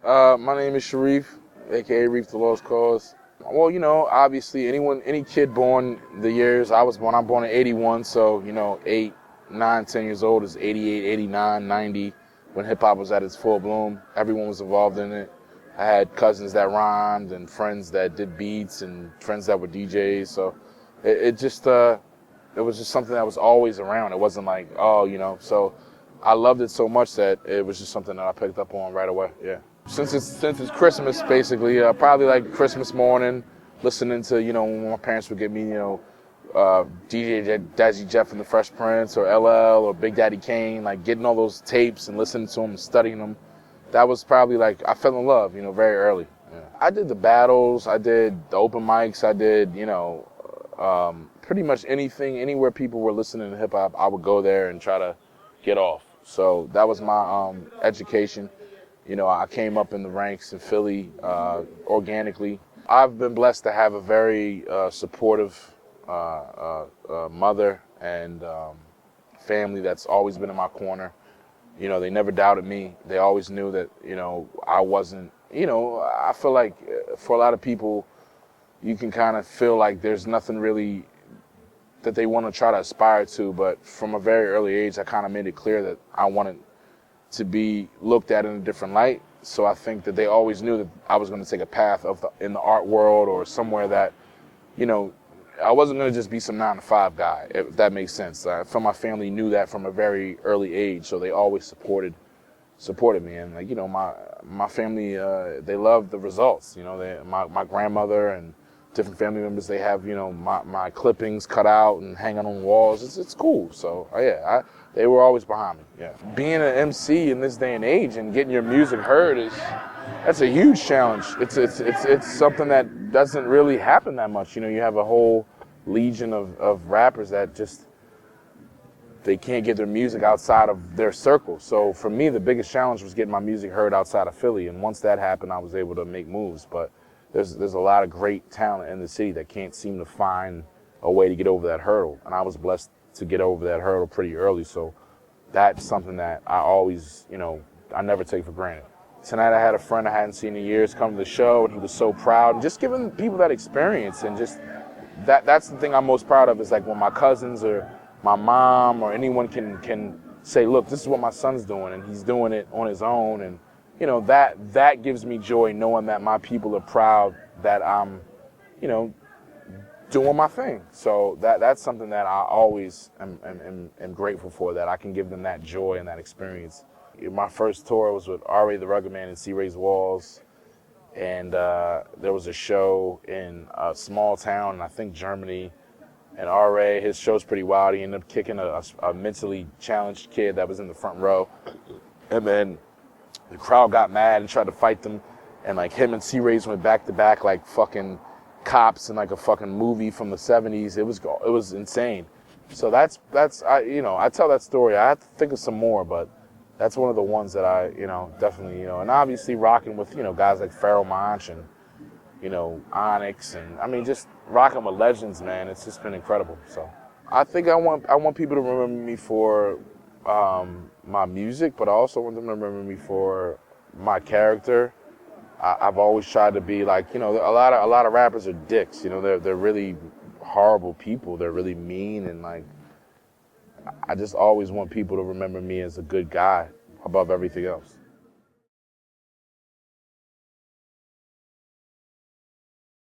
My name is Reef, aka Reef the Lost Cause. Well, obviously any kid born the years I was born, I'm born in 81, so, 8, 9, 10 years old is 88, 89, 90, when hip hop was at its full bloom. Everyone was involved in it. I had cousins that rhymed and friends that did beats and friends that were DJs, so it was just something that was always around. It wasn't like, so I loved it so much that it was just something that I picked up on right away, yeah. Since it's Christmas, basically, probably like Christmas morning, listening to, when my parents would get me, DJ Dazzy Jeff and the Fresh Prince, or LL, or Big Daddy Kane, like getting all those tapes and listening to them and studying them. That was probably like, I fell in love, very early. Yeah. I did the battles, I did the open mics, I did, pretty much anything, anywhere people were listening to hip hop, I would go there and try to get off. So that was my education. I came up in the ranks in Philly organically. I've been blessed to have a very supportive mother and family that's always been in my corner. They never doubted me. They always knew that, I wasn't, I feel like for a lot of people, you can kind of feel like there's nothing really that they want to try to aspire to, but from a very early age, I kind of made it clear that I wanted to be looked at in a different light. So I think that they always knew that I was going to take a path in the art world or somewhere that, I wasn't going to just be some 9-to-5 guy, if that makes sense. From my family knew that from a very early age, so they always supported me. And my family, they loved the results. My grandmother and different family members, they have my clippings cut out and hanging on walls. It's cool. So they were always behind me. Yeah, being an MC in this day and age and getting your music heard that's a huge challenge. It's something that doesn't really happen that much. You have a whole legion of rappers that just they can't get their music outside of their circle. So for me, the biggest challenge was getting my music heard outside of Philly. And once that happened, I was able to make moves. But there's a lot of great talent in the city that can't seem to find a way to get over that hurdle. And I was blessed to get over that hurdle pretty early. So that's something that I always, I never take for granted. Tonight I had a friend I hadn't seen in years come to the show, and he was so proud. And just giving people that experience, and just that's the thing I'm most proud of, is like when my cousins or my mom or anyone can say, look, this is what my son's doing, and he's doing it on his own. And that gives me joy, knowing that my people are proud that I'm, doing my thing. So that's something that I always am grateful for, that I can give them that joy and that experience. My first tour was with R.A. the Rugged Man and C. Ray's Walls, and there was a show in a small town, I think Germany, and R.A., his show's pretty wild. He ended up kicking a mentally challenged kid that was in the front row, and then the crowd got mad and tried to fight them, and like him and C. Ray's went back to back like fucking cops in like a fucking movie from the 70s. It was insane. So that's I tell that story. I have to think of some more, but that's one of the ones that I definitely and obviously rocking with guys like Pharoah Monch and Onyx, and I mean just rocking with legends, man. It's just been incredible. So I think I want people to remember me for my music, but I also want them to remember me for my character. I've always tried to be like, a lot of rappers are dicks. They're really horrible people. They're really mean, and like, I just always want people to remember me as a good guy above everything else.